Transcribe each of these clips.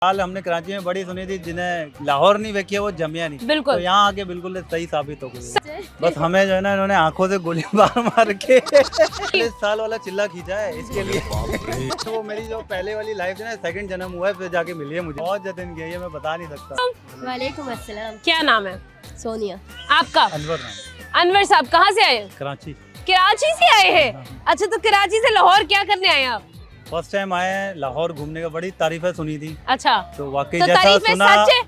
हाल हमने कराची में बड़ी सुनी थी, जिन्हें लाहौर नहीं देखी है वो जमिया नहीं। बिल्कुल। तो यहाँ आके बिल्कुल सही साबित हो गई। बस हमें जो है ना इन्होंने आंखों से गोली मार मार के 40 साल वाला चिल्ला खींचा है इसके लिए। तो वो मेरी जो पहले वाली लाइफ है ना, सेकंड जन्म हुआ है, फिर जाके मिली है मुझे। बहुत जतन किया है, मैं बता नहीं सकता। वालेकुम अस्सलाम। क्या नाम है? सोनिया। आपका? अनवर नाम। अनवर साहब कहाँ से आए? कराची। कराची से आए हैं? अच्छा, तो कराची से लाहौर क्या करने आए आप? फर्स्ट टाइम आए हैं लाहौर घूमने का, बड़ी तारीफें सुनी थी। अच्छा, तो वाकई तो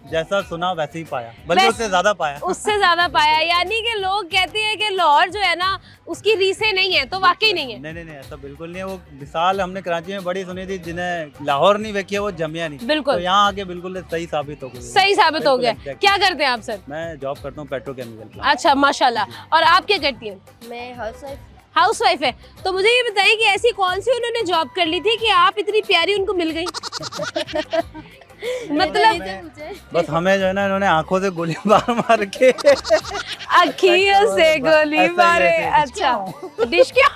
जैसा सुना वैसे ही पाया, बल्कि उससे ज्यादा पाया। उससे ज्यादा पाया। यानी कि लोग कहते हैं कि लाहौर जो है ना उसकी रीसें नहीं है, तो वाकई नहीं है। नहीं, ऐसा बिल्कुल नहीं है। वो मिसाल हमने कराची में बड़ी सुनी थी, जिन्हें लाहौर नहीं देखी है वो जमिया नहीं। बिल्कुल। तो यहाँ आके बिल्कुल सही साबित हो गई। सही साबित हो गया। क्या करते हैं आप सर? मैं जॉब करता हूँ पेट्रोकेमिकल। अच्छा, माशाल्लाह। और आप क्या करती हैं? मैं हाउस वाइफ है। तो मुझे ये बताइए कि ऐसी कौन सी उन्होंने जॉब कर ली थी कि आप इतनी प्यारी उनको मिल गई? मतलब बस हमें जो है ना इन्होंने आंखों से गोली मार मार के अखियों से गोली मारे। अच्छा, डिश क्या?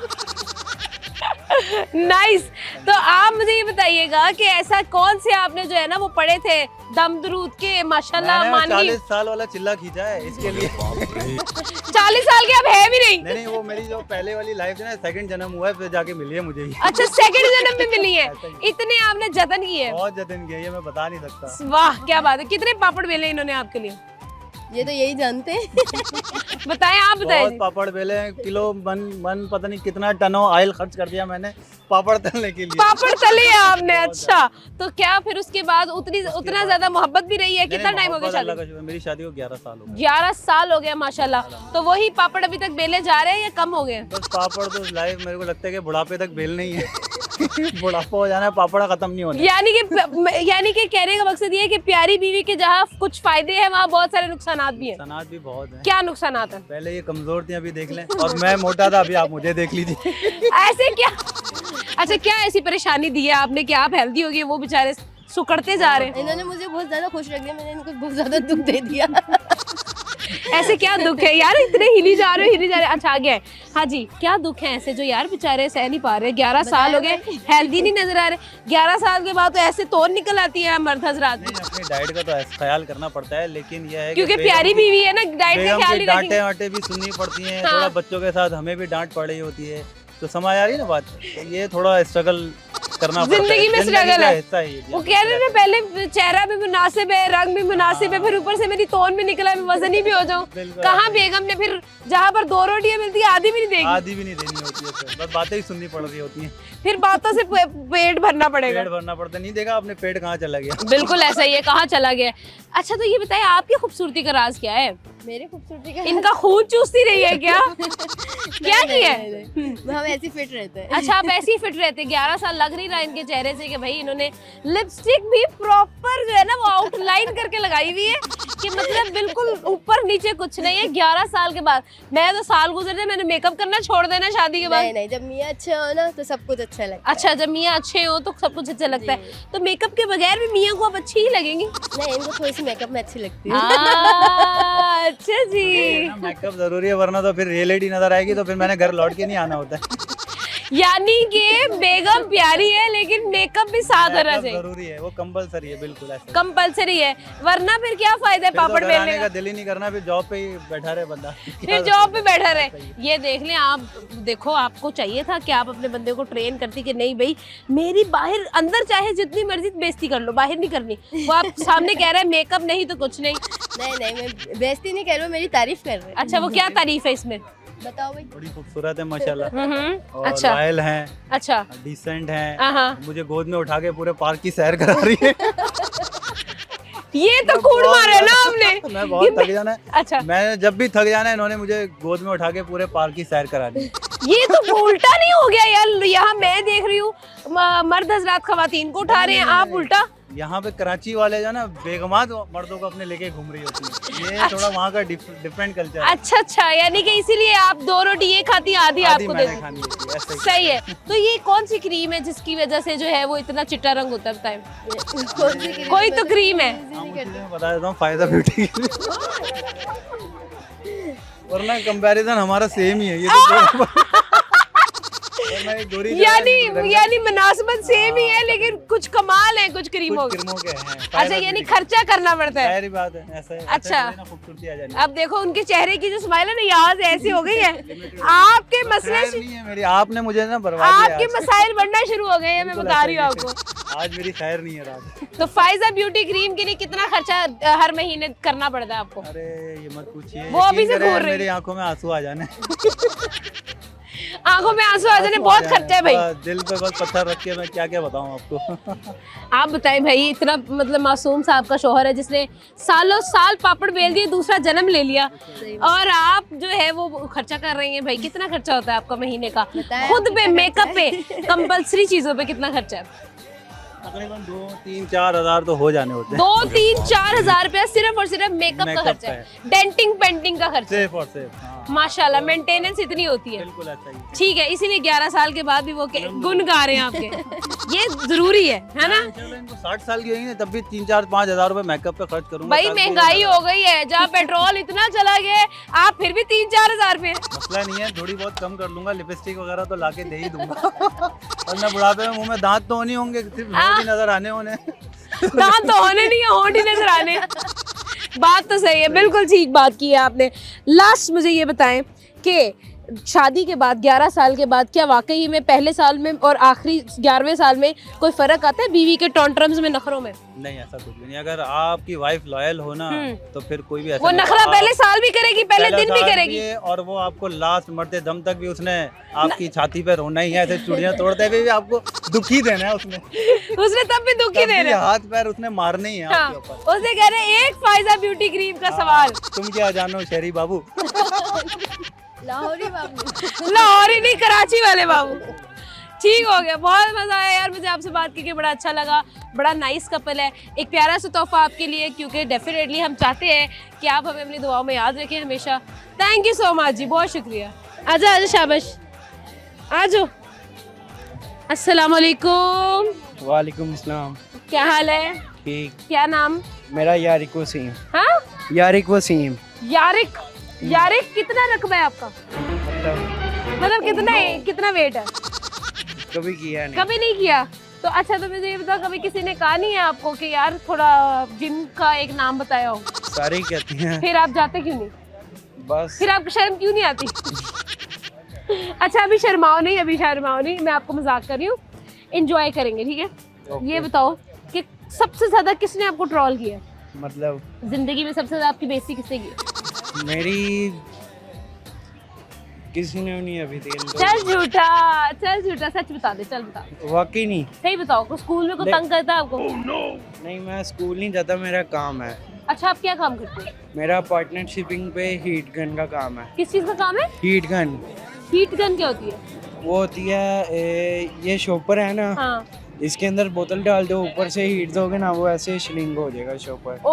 नाइस। तो आप मुझे ये बताइएगा कि ऐसा कौन से आपने जो है ना वो पढ़े थे दम दरूद के, माशाल्लाह मान 40 साल वाला चिल्ला खींचा है इसके लिए। 40 साल के अब है भी नहीं? नहीं, वो मेरी जो पहले वाली लाइफ है ना, सेकंड जन्म हुआ है, फिर जाके मिली है मुझे। अच्छा, सेकंड जन्म में मिली है। इतने आपने जतन किए? बहुत जतन किया है, मैं बता नहीं सकता। वाह, क्या बात है। कितने पापड़ बेले इन्होंने आपके लिए? ये तो यही जानते हैं। बताएं, आप बताएं। बहुत पापड़ बेले हैं, किलो मन पता नहीं कितना टनो ऑयल खर्च कर दिया मैंने पापड़ तलने के लिए। पापड़ तले हैं आपने? अच्छा, तो क्या फिर उसके बाद उतना ज्यादा मोहब्बत भी रही है? कितना टाइम हो गया शादी? मेरी शादी को 11 साल हो गए। 11 साल हो गया, माशाल्लाह। तो वही पापड़ अभी तक बेले जा रहे हैं या कम हो गए? बस पापड़ तो लाइफ मेरे को लगता है कि बुढ़ापे तक बेल नहीं है। बुढ़ापा हो जाना है, पापड़ खत्म नहीं होना। यानी कि कहने का मकसद ये है कि प्यारी बीवी के जहाँ कुछ फायदे हैं वहाँ बहुत सारे नुकसानात भी हैं। नुकसानात भी बहुत हैं। क्या नुकसानात है? पहले ये कमजोर थी, अभी देख लें। और मैं मोटा था, अभी आप मुझे देख लीजिए। ऐसे क्या? अच्छा, क्या ऐसी परेशानी दी है आपने कि आप हेल्दी हो गए, वो बेचारे सुकड़ते जा रहे हैं? इन्होंने मुझे बहुत ज्यादा खुश रख दिया, मैंने इनको बहुत ज्यादा दुख दे दिया। ऐसे क्या दुख है यार? इतने हिली जा रहे हो। अच्छा, आ गया है। हाँ जी, क्या दुख है ऐसे जो यार बेचारे सह नहीं पा रहे? 11 साल हो गए, हेल्दी नहीं नजर आ रहे। 11 साल के बाद तो ऐसे तोड़ निकल आती है मर्द हजरात। अपनी डाइट का तो ख्याल करना पड़ता है, लेकिन यह है क्योंकि प्यारी बीवी है ना, डाइट का ख्याल नहीं रखेंगे। डांटे भी सुननी पड़ती हैं। थोड़ा बच्चों के साथ हमें भी डांट पड़ रही होती है, तो समझ आ रही है ना बात। तो ये थोड़ा स्ट्रगल करना पड़ता है। जिंदगी में स्ट्रगल है। वो कह रहे हैं पहले चेहरा भी मुनासिब है, रंग भी मुनासिब है, फिर ऊपर से मेरी तोन भी निकला, मैं वजनी भी हो जाऊं। कहाँ बेगम ने फिर जहाँ पर 2 रोटियां मिलती है आधी भी नहीं देगी। आधी भी नहीं देनी होती है, बस बातें ही सुननी पड़ रही होती हैं। फिर बातों से पेट भरना पड़ेगा। पेट भरना पड़ता नहीं, देखा आपने पेट कहाँ चला गया। बिल्कुल ऐसा ही है, कहाँ चला गया। अच्छा, तो ये बताइए आपकी खूबसूरती का राज क्या है? मेरी खूबसूरती का इनका खून चूसती रही है क्या? क्या किया है? हम ऐसे फिट रहते हैं। अच्छा, आप ऐसे ही फिट रहते हैं। 11 साल लग नहीं रहा इनके चेहरे से कि भाई इन्होंने लिपस्टिक भी प्रॉपर जो है ना वो आउटलाइन करके लगाई हुई है कि मतलब बिल्कुल ऊपर नीचे कुछ नहीं है। 11 साल के बाद मैं तो साल गुजरने, मैंने मेकअप करना छोड़ देना शादी के बाद। नहीं, जब मियाँ अच्छे हो ना तो सब कुछ अच्छा लगता है। अच्छा, जब मियाँ अच्छे हो तो सब कुछ अच्छा लगता है। तो मेकअप के बगैर भी मियाँ को अब अच्छी ही लगेंगी? नहीं, इनको थोड़ी सी मेकअप में अच्छी लगती है। अच्छा जी। मेकअप जरूरी है, वरना तो फिर रियलिटी नजर आएगी, तो फिर मैंने घर लौट के नहीं आना होता है। यानी कि बेगम प्यारी है लेकिन मेकअप भी साथ होना चाहिए। जरूरी है, वो कंपलसरी है। बिल्कुल ऐसा कंपलसरी है, वरना फिर क्या फायदा है पापड़ बेलने का? दिल ही नहीं करना, फिर जॉब पे ही बैठा रहे बंदा। फिर जॉब पे बैठा रहे। ये देख लें आप, देखो आपको चाहिए था कि आप अपने बंदे को ट्रेन करती कि नहीं भाई मेरी बाहर अंदर चाहे जितनी मर्जी बेइज्जती कर लो, बाहर नहीं करनी। वो आप सामने कह रहे हैं मेकअप नहीं तो कुछ नहीं। नहीं, मैं बेइज्जती नहीं कर रही हूँ, मेरी तारीफ कर रहे हैं। अच्छा, वो क्या तारीफ है इसमें? बताओ भाई। बड़ी खूबसूरत है माशाल्लाह। और अच्छा, लॉयल हैं। अच्छा, डिसेंट हैं। मुझे गोद में उठा के पूरे पार्क की सैर करा रही है। ये तो कूड़ मारे ना आपने। मैं बहुत थक जाना है। अच्छा, मैं जब भी थक जाना है, इन्होंने मुझे गोद में उठा के पूरे पार्क की सैर करा दी। ये तो उल्टा नहीं हो गया यार? यहाँ मैं देख रही हूँ मर्द हजरात खवातीन को उठा रहे हैं, आप उल्टा। यहाँ पे कराची वाले जो ना बेगमात मर्दों को अपने लेके घूम रही होती है। ये थोड़ा वहाँ का डिफरेंट कल्चर है। अच्छा, यानी कि इसीलिए आप 2 रोटी ये खाती हैं, आधी आपको दे देती। सही है। तो ये कौन सी क्रीम है जिसकी वजह से जो है वो इतना चिट्टा रंग उतरता है? कोई तो क्रीम है। मैं बता देता हूँ, फायदा ब्यूटी के लिए। वरना कंपैरिजन हमारा सेम ही है। ये तो मैं गोरी यानी मुनासिबत सेम ही है, लेकिन कुछ कमाल है, कुछ क्रीमों के। क्रीमों के हैं। अच्छा, यानी खर्चा करना पड़ता है। सारी बात है, ऐसा है। अच्छा। ऐसा है, खूबसूरती आ जानी। अब देखो उनके चेहरे की जो स्माइल है ना, यहाँ से ऐसी हो गई है। आपके मसले खैर नहीं है मेरी, आपने मुझे ना बर्बाद किया आपके मसाइल बढ़ना शुरू हो गए हैं, मैं बिल्कुल बता ऐसा रही ही हूँ है। आपको। आज मेरी खैर नहीं है रात। तो फायजा ब्यूटी क्रीम के लिए कितना खर्चा हर महीने करना पड़ता है आपको? अरे ये मत पूछिए, वो अभी यकीन से करें, घूर रही है। मेरी आंखों में आंसू आ जाने। आंखों में आंसू आ जाने, बहुत खर्चा है भाई। दिल पे बस पत्थर रख के मैं क्या क्या बताऊं आपको। आप बताएं भाई, इतना मतलब मासूम सा आपका शौहर है जिसने सालों साल पापड़ बेल दिए, दूसरा जन्म ले लिया, और आप जो है वो खर्चा कर रही हैं भाई। कितना खर्चा होता है आपका महीने का? बताएं खुद पे, मेकअप पे, कंपल्सरी चीजों पे कितना खर्चा है? तकरीबन 2-3-4 हजार तो हो जाने होते हैं। 2-3-4 हजार रुपया सिर्फ और सिर्फ मेकअप का मेकअप खर्चा है, डेंटिंग पेंटिंग का खर्चा है। सिर्फ और सिर्फ, हाँ। माशाल्लाह, मेंटेनेंस इतनी होती है। बिल्कुल ऐसा ही है। ठीक है, इसीलिए 11 साल के बाद भी वो गुन गा रहे हैं आपके। ये जरूरी है ना? चलो इनको 60 साल की होगी तब भी 3-4-5 हजार रुपए मेकअप पे खर्च करूंगा। भाई महंगाई हो गई है, जहाँ पेट्रोल इतना चला गया है, आप फिर भी 3-4 हजार रुपए। मसला नहीं है, थोड़ी बहुत कम कर लूंगा, लिपस्टिक वगैरह तो लाके दे ही दूंगा। वरना बुढ़ापे में मुंह में दांत तो नहीं होंगे, सिर्फ होंठ ही नजर आने होने। दांत तो होने नहीं है, होंठ ही नजर आने। बात तो सही है, बिल्कुल ठीक बात की है आपने। लास्ट मुझे ये बताएं कि शादी के बाद 11 साल के बाद क्या वाकई में पहले साल में और आखिरी 11वें साल में कोई फर्क आता है बीवी के टॉन्ट्रम्स में, नखरों में? नहीं, ऐसा कुछ भी नहीं। अगर आपकी वाइफ लॉयल हो ना तो फिर कोई भी ऐसा वो नहीं नखरा होगा। पहले साल भी करेगी, पहले दिन भी साल करेगी। है, और वो आपको लास्ट मरते दम तक भी उसने आपकी छाती पे रोना ही है। ऐसे चूड़ियां तोड़ते हुए भी आपको दुखी देना है उसने। उसने तब भी दुखी तब दे भी रहे। हाथ पैर उसने मारने ही है हाँ, आपके ऊपर। उसने कह रहे एक फायजा ब्यूटी क्रीम का सवाल। तुम क्या जानो शहरी बाबू। लाहौरी बाबू। लाहौरी नहीं, कराची वाले बाबू। ठीक हो गया, बहुत मजा आया यार मुझे आपसे बात करके, बड़ा अच्छा लगा। बड़ा नाइस कपल है। एक प्यारा सा तोहफा आपके लिए, क्योंकि डेफिनेटली हम चाहते हैं कि आप हमें अपनी दुआओं में याद रखें हमेशा। थैंक यू सो मच जी, बहुत शुक्रिया। आजा आजा, शाबाश, आजो। अस्सलाम वालेकुम। वालेकुम अस्सलाम। क्या हाल है? ठीक। क्या नाम? मेरा यारिक वसीम। हाँ, यारिक वसीम। यारिक। यारिक, कितना रकबा है आपका? मतलब कितना वेट है? कभी किया नहीं। कभी नहीं किया? तो अच्छा, तो मुझे ये बताओ, कभी किसी ने कहा नहीं है आपको कि यार थोड़ा जिम का एक नाम बताया हो? सारी कहती हैं। फिर आप जाते क्यों नहीं? बस फिर आपको शर्म क्यों नहीं आती? अच्छा, अभी शर्माओ नहीं, मैं आपको मजाक कर रही हूँ। एंजॉय करेंगे, ठीक है? ये बताओ कि सबसे ज्यादा किसने आपको ट्रोल किया? मतलब जिंदगी में सबसे ज्यादा आपकी बेइज्जती किसने की? मेरी किसी ने नहीं अभी तक। चल झूठा, सच बता दे, चल बता। वाकई नहीं। सही बताओ, स्कूल में कोई तंग करता है आपको? नहीं, मैं स्कूल नहीं जाता, मेरा काम है। अच्छा, आप क्या काम करते हो? मेरा पार्टनरशिपिंग पे हीट गन का काम है। किस चीज का काम है? Heat gun. हीट गन क्या होती है? वो होती है ये शॉपर है ना, हाँ। इसके अंदर बोतल डाल दो, ऊपर से हीट दोगे ना, वो ऐसे श्रिंक हो जाएगा शॉपर। ओ